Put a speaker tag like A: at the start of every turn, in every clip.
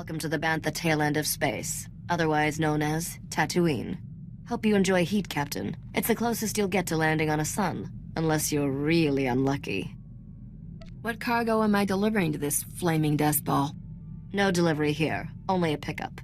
A: Welcome to the Bantha tail end of space, otherwise known as Tatooine. Hope you enjoy heat, Captain. It's the closest you'll get to landing on a sun, unless you're really unlucky.
B: What cargo am I delivering to this flaming dust ball?
A: No delivery here, only a pickup.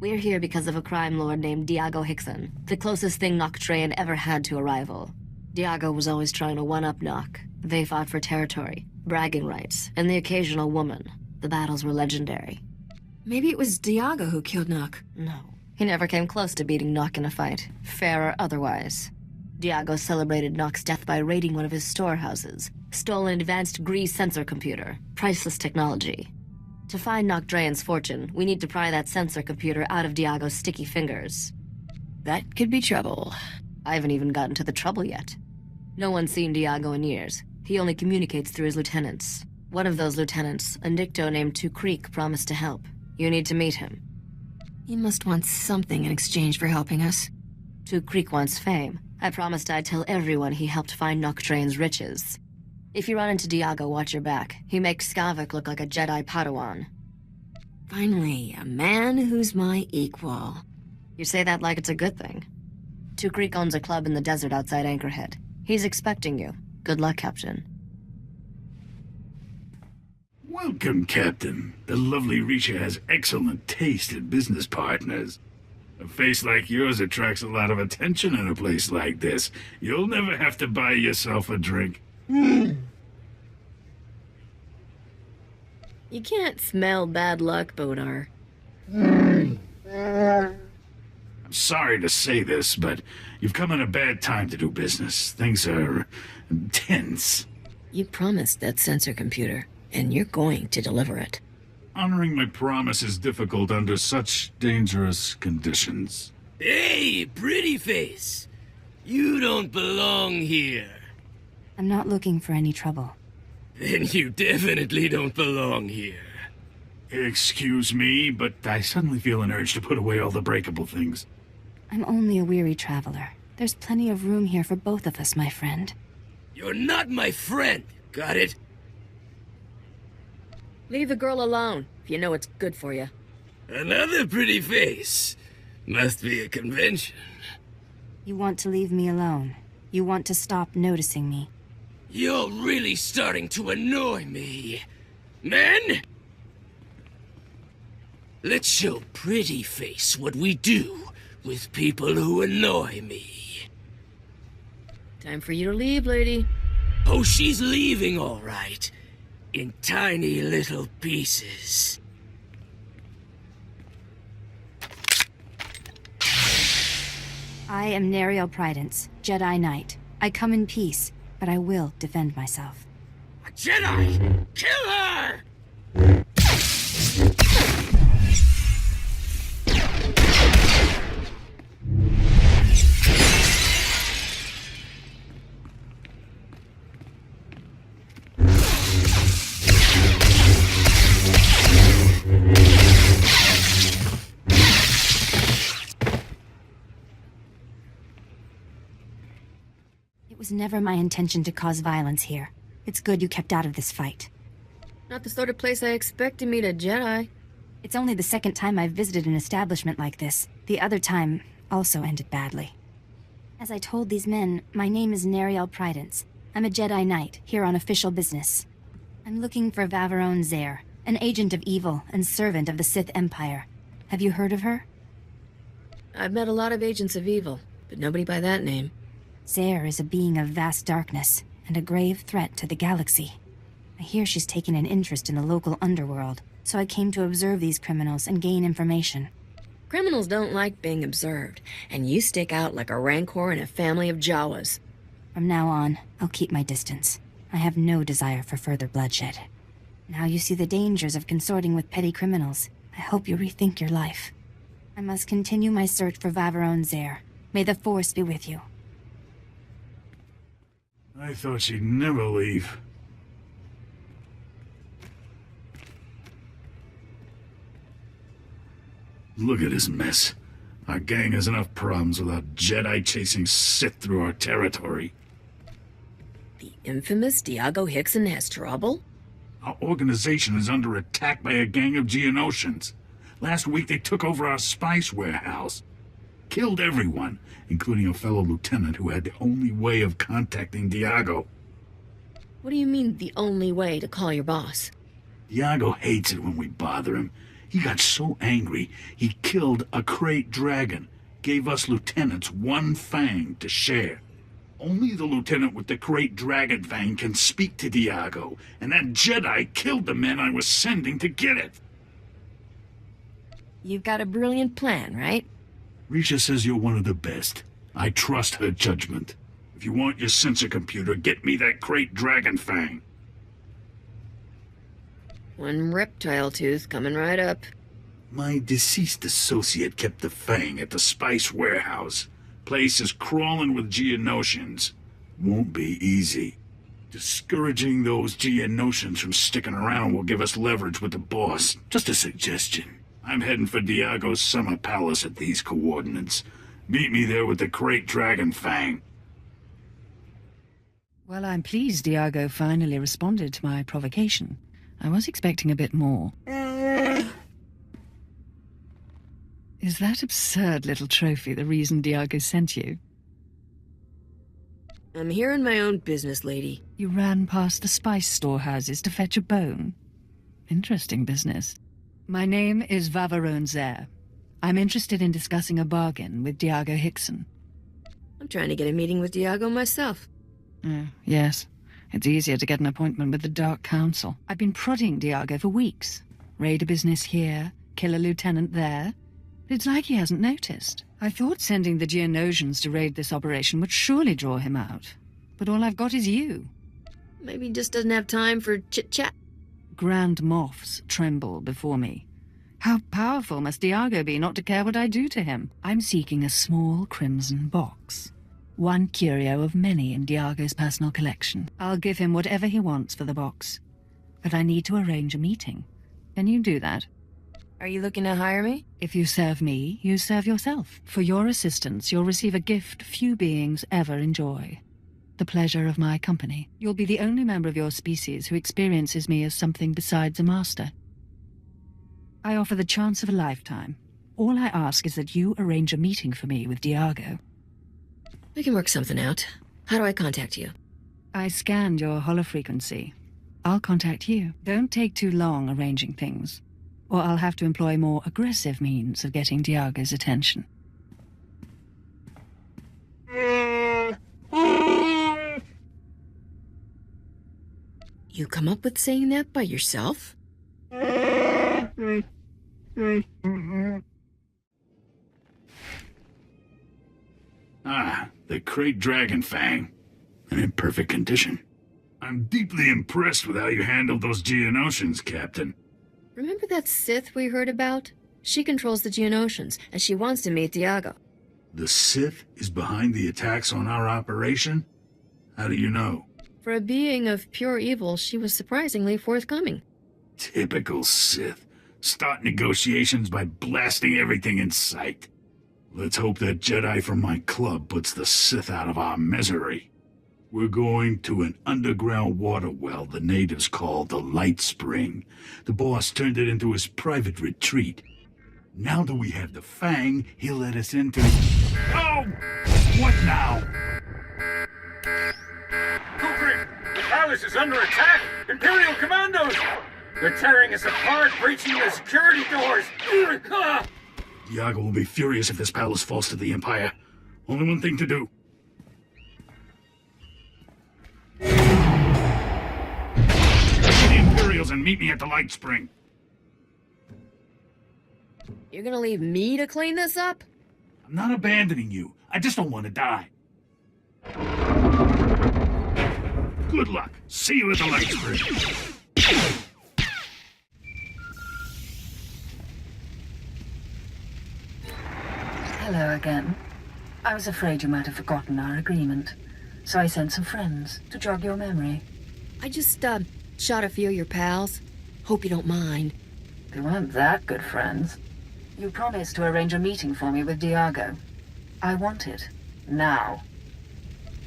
A: We're here because of a crime lord named Diago Hickson, the closest thing Noctrayan ever had to a rival. Diago was always trying to one-up Noc. They fought for territory, bragging rights, and the occasional woman. The battles were legendary.
B: Maybe it was Diago who killed Noc.
A: No, he never came close to beating Noc in a fight, fair or otherwise. Diago celebrated Noc's death by raiding one of his storehouses, stole an advanced Gree sensor computer, priceless technology. To find Noctrayan's fortune, we need to pry that sensor computer out of Diago's sticky fingers.
B: That could be trouble.
A: I haven't even gotten to the trouble yet. No one's seen Diago in years. He only communicates through his lieutenants. One of those lieutenants, a Nicto named Creek, promised to help. You need to meet him.
B: He must want something in exchange for helping us.
A: Creek wants fame. I promised I'd tell everyone he helped find Noctrayan's riches. If you run into Diago, watch your back. He makes Skavak look like a Jedi Padawan.
B: Finally, a man who's my equal.
A: You say that like it's a good thing. Creek owns a club in the desert outside Anchorhead. He's expecting you. Good luck, Captain.
C: Welcome, Captain. The lovely Risha has excellent taste in business partners. A face like yours attracts a lot of attention in a place like this. You'll never have to buy yourself a drink.
B: You can't smell bad luck, Bodar.
C: I'm sorry to say this, but you've come in a bad time to do business. Things are tense.
B: You promised that sensor computer, and you're going to deliver it.
C: Honoring my promise is difficult under such dangerous conditions.
D: Hey, pretty face. You don't belong here.
E: I'm not looking for any trouble.
D: Then you definitely don't belong here.
C: Excuse me, but I suddenly feel an urge to put away all the breakable things.
E: I'm only a weary traveler. There's plenty of room here for both of us, my friend.
D: You're not my friend, got it?
B: Leave the girl alone, if you know it's good for you.
D: Another pretty face. Must be a convention.
E: You want to leave me alone. You want to stop noticing me.
D: You're really starting to annoy me. Men? Let's show pretty face what we do with people who annoy me.
B: Time for you to leave, lady.
D: Oh, she's leaving all right. In tiny little pieces.
E: I am Nariel Prydence, Jedi Knight. I come in peace, but I will defend myself.
D: A Jedi! Kill her!
E: It was never my intention to cause violence here. It's good you kept out of this fight.
B: Not the sort of place I expect to meet a Jedi.
E: It's only the second time I've visited an establishment like this. The other time also ended badly. As I told these men, my name is Nariel Prydence. I'm a Jedi Knight, here on official business. I'm looking for Vaveron Zare, an agent of evil and servant of the Sith Empire. Have you heard of her?
B: I've met a lot of agents of evil, but nobody by that name.
E: Zare is a being of vast darkness, and a grave threat to the galaxy. I hear she's taken an interest in the local underworld, so I came to observe these criminals and gain information.
B: Criminals don't like being observed, and you stick out like a rancor in a family of Jawas.
E: From now on, I'll keep my distance. I have no desire for further bloodshed. Now you see the dangers of consorting with petty criminals. I hope you rethink your life. I must continue my search for Vaveron Zare. May the Force be with you.
C: I thought she'd never leave. Look at this mess. Our gang has enough problems without Jedi chasing Sith through our territory.
B: The infamous Diago Hickson has trouble?
C: Our organization is under attack by a gang of Geonosians. Last week they took over our spice warehouse. Killed everyone, including a fellow lieutenant who had the only way of contacting Diago.
B: What do you mean, the only way to call your boss?
C: Diago hates it when we bother him. He got so angry, he killed a crate dragon, gave us lieutenants one fang to share. Only the lieutenant with the crate dragon fang can speak to Diago, and that Jedi killed the men I was sending to get it.
B: You've got a brilliant plan, right?
C: Risha says you're one of the best. I trust her judgment. If you want your sensor computer, get me that crate dragon fang.
B: One reptile tooth coming right up.
C: My deceased associate kept the fang at the spice warehouse. Place is crawling with Geonosians. Won't be easy. Discouraging those Geonosians from sticking around will give us leverage with the boss. Just a suggestion. I'm heading for Diago's summer palace at these coordinates. Meet me there with the crate dragon fang.
F: Well, I'm pleased Diago finally responded to my provocation. I was expecting a bit more. Is that absurd little trophy the reason Diago sent you?
B: I'm here in my own business, lady.
F: You ran past the spice storehouses to fetch a bone. Interesting business. My name is Vavarone Zer. I'm interested in discussing a bargain with Diago Hickson.
B: I'm trying to get a meeting with Diago myself.
F: Yes. It's easier to get an appointment with the Dark Council. I've been prodding Diago for weeks. Raid a business here, kill a lieutenant there. It's like he hasn't noticed. I thought sending the Geonosians to raid this operation would surely draw him out. But all I've got is you.
B: Maybe he just doesn't have time for chit-chat.
F: Grand moths tremble before me. How powerful must Diago be not to care what I do to him? I'm seeking a small crimson box. One curio of many in Diago's personal collection. I'll give him whatever he wants for the box. But I need to arrange a meeting. Can you do that?
B: Are you looking to hire me?
F: If you serve me, you serve yourself. For your assistance, you'll receive a gift few beings ever enjoy. The pleasure of my company. You'll be the only member of your species who experiences me as something besides a master. I offer the chance of a lifetime. All I ask is that you arrange a meeting for me with Diago.
B: We can work something out. How do I contact you?
F: I scanned your holofrequency. I'll contact you. Don't take too long arranging things, or I'll have to employ more aggressive means of getting Diago's attention.
B: You come up with saying that by yourself?
C: Ah, the crate dragon fang. And in perfect condition. I'm deeply impressed with how you handled those Geonosians, Captain.
B: Remember that Sith we heard about? She controls the Geonosians, and she wants to meet Diago.
C: The Sith is behind the attacks on our operation? How do you know?
B: For a being of pure evil, she was surprisingly forthcoming.
C: Typical Sith. Start negotiations by blasting everything in sight. Let's hope that Jedi from my club puts the Sith out of our misery. We're going to an underground water well the natives call the Light Spring. The boss turned it into his private retreat. Now that we have the Fang, he'll let us into... Oh! What now?
G: Kubrick! The palace is under attack! Imperial commandos! They're tearing us apart, breaching the security doors!
C: Diago will be furious if this palace falls to the Empire. Only one thing to do. The Imperials and meet me at the Light Spring.
B: You're gonna leave me to clean this up?
C: I'm not abandoning you. I just don't want to die. Good luck. See you at the Light Spring.
F: Hello again. I was afraid you might have forgotten our agreement, so I sent some friends to jog your memory.
B: I just, shot a few of your pals. Hope you don't mind.
F: They weren't that good friends. You promised to arrange a meeting for me with Diago. I want it. Now.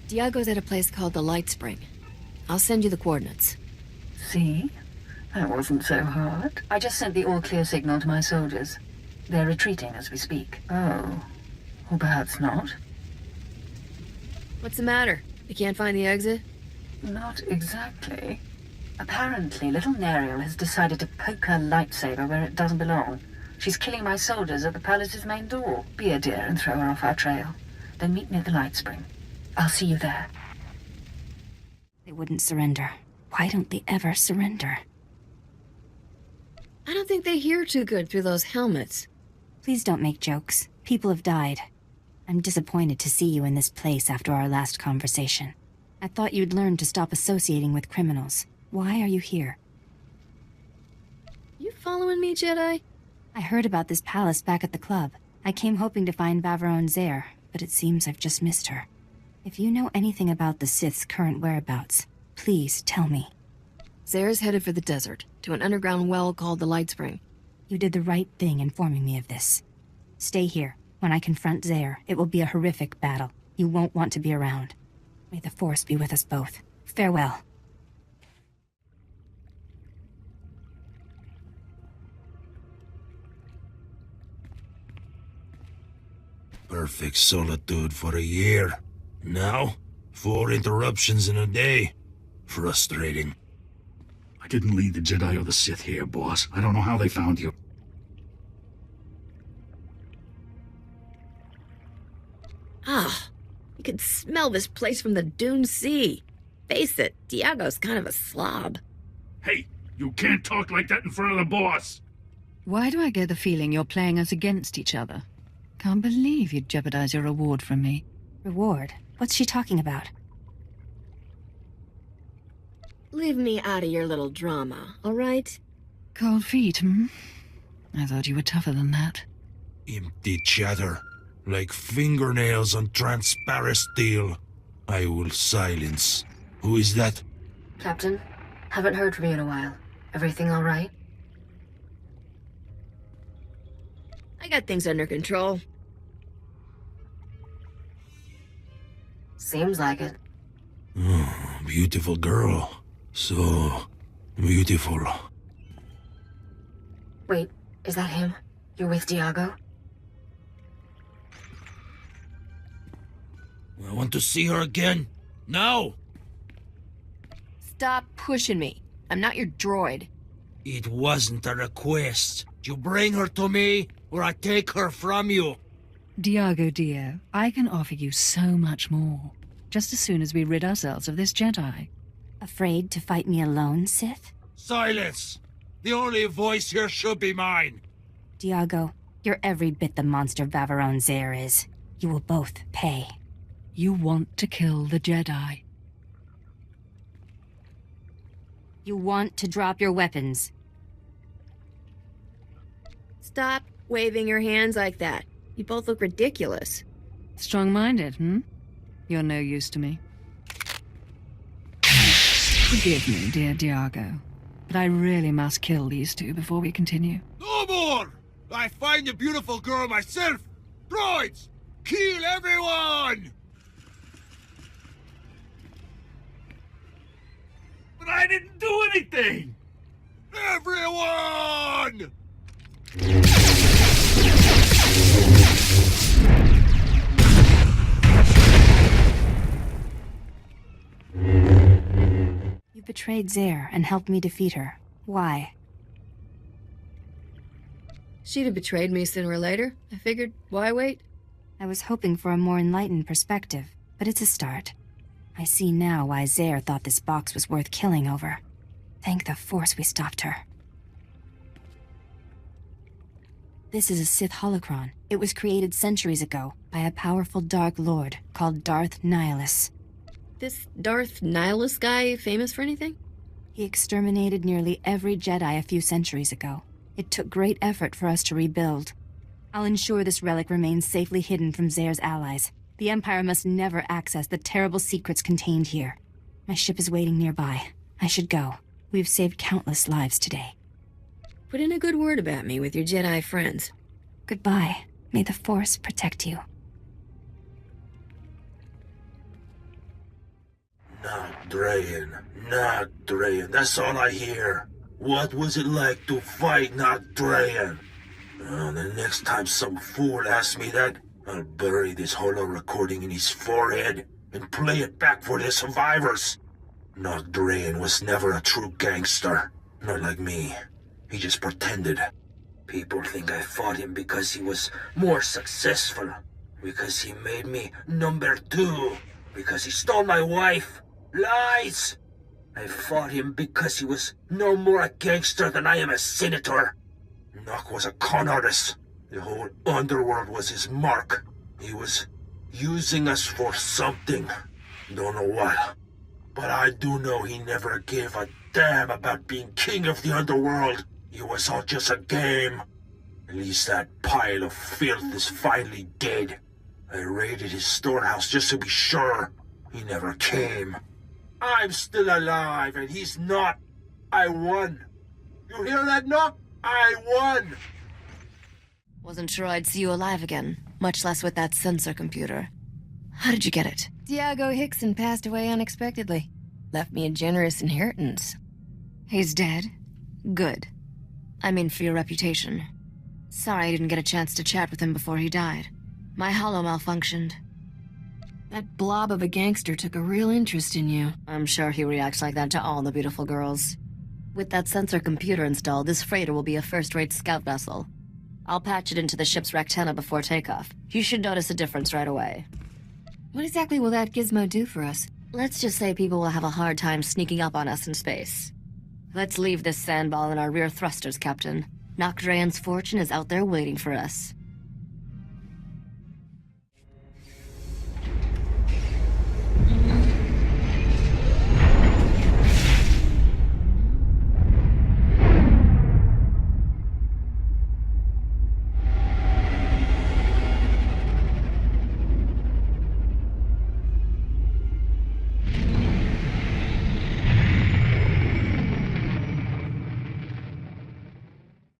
B: Diago's at a place called the Light Spring. I'll send you the coordinates.
F: See? That wasn't so hard. I just sent the all-clear signal to my soldiers. They're retreating as we speak. Oh. Or perhaps not.
B: What's the matter? You can't find the exit?
F: Not exactly. Apparently, little Neriel has decided to poke her lightsaber where it doesn't belong. She's killing my soldiers at the palace's main door. Be a dear and throw her off our trail. Then meet me at the light spring. I'll see you there. They wouldn't surrender. Why don't they ever surrender?
B: I don't think they hear too good through those helmets.
E: Please don't make jokes. People have died. I'm disappointed to see you in this place after our last conversation. I thought you'd learned to stop associating with criminals. Why are you here?
B: You following me, Jedi?
E: I heard about this palace back at the club. I came hoping to find Vaveron Zare, but it seems I've just missed her. If you know anything about the Sith's current whereabouts, please tell me.
B: Zare's headed for the desert, to an underground well called the Light Spring.
E: You did the right thing informing me of this. Stay here. When I confront Zare, it will be a horrific battle. You won't want to be around. May the Force be with us both. Farewell.
H: Perfect solitude for a year. Now, 4 interruptions in a day. Frustrating.
C: I didn't lead the Jedi or the Sith here, boss. I don't know how they found you.
B: Ah, you could smell this place from the Dune Sea. Face it, Diago's kind of a slob.
C: Hey, you can't talk like that in front of the boss!
F: Why do I get the feeling you're playing us against each other? Can't believe you'd jeopardize your reward from me.
E: Reward? What's she talking about?
B: Leave me out of your little drama, all right?
F: Cold feet, hmm? I thought you were tougher than that.
H: Empty chatter. Like fingernails on transparent steel. I will silence. Who is that?
I: Captain, haven't heard from you in a while. Everything all right?
B: I got things under control.
I: Seems like it.
H: Oh, beautiful girl. So beautiful.
I: Wait, is that him? You're with Diago?
H: I want to see her again. Now!
B: Stop pushing me. I'm not your droid.
H: It wasn't a request. You bring her to me, or I take her from you.
F: Diago dear, I can offer you so much more. Just as soon as we rid ourselves of this Jedi.
E: Afraid to fight me alone, Sith?
H: Silence! The only voice here should be mine.
E: Diago, you're every bit the monster Vaveron Zare is. You will both pay.
F: You want to kill the Jedi.
E: You want to drop your weapons.
B: Stop waving your hands like that. You both look ridiculous.
F: Strong-minded, hmm? You're no use to me. Forgive me, dear Diago, but I really must kill these two before we continue.
H: No more! I find a beautiful girl myself! Droids! Kill everyone!
C: But I didn't do anything!
H: Everyone!
E: You betrayed Zare and helped me defeat her. Why?
B: She'd have betrayed me sooner or later. I figured, why wait?
E: I was hoping for a more enlightened perspective, but it's a start. I see now why Zare thought this box was worth killing over. Thank the Force we stopped her. This is a Sith holocron. It was created centuries ago by a powerful Dark Lord called Darth Nihilus.
B: This Darth Nihilus guy famous for anything?
E: He exterminated nearly every Jedi a few centuries ago. It took great effort for us to rebuild. I'll ensure this relic remains safely hidden from Zare's allies. The Empire must never access the terrible secrets contained here. My ship is waiting nearby. I should go. We've saved countless lives today.
B: Put in a good word about me with your Jedi friends.
E: Goodbye. May the Force protect you.
H: Not Drayan. That's all I hear. What was it like to fight Not Drayan? The next time some fool asks me that, I'll bury this holo recording in his forehead and play it back for the survivors. Nogdrain was never a true gangster. Not like me. He just pretended. People think I fought him because he was more successful. Because he made me number 2. Because he stole my wife. Lies! I fought him because he was no more a gangster than I am a senator. Nock was a con artist. The whole underworld was his mark. He was using us for something. Don't know what. But I do know he never gave a damn about being king of the underworld. It was all just a game. At least that pile of filth is finally dead. I raided his storehouse just to be sure. He never came. I'm still alive and he's not. I won. You hear that, Nock? I won!
A: Wasn't sure I'd see you alive again, much less with that sensor computer. How did you get it?
B: Diago Hickson passed away unexpectedly. Left me a generous inheritance.
A: He's dead? Good. I mean for your reputation. Sorry I didn't get a chance to chat with him before he died. My holo malfunctioned.
B: That blob of a gangster took a real interest in you.
A: I'm sure he reacts like that to all the beautiful girls. With that sensor computer installed, this freighter will be a first-rate scout vessel. I'll patch it into the ship's rectenna before takeoff. You should notice a difference right away.
B: What exactly will that gizmo do for us?
A: Let's just say people will have a hard time sneaking up on us in space. Let's leave this sandball in our rear thrusters, Captain. Nogdrain's fortune is out there waiting for us.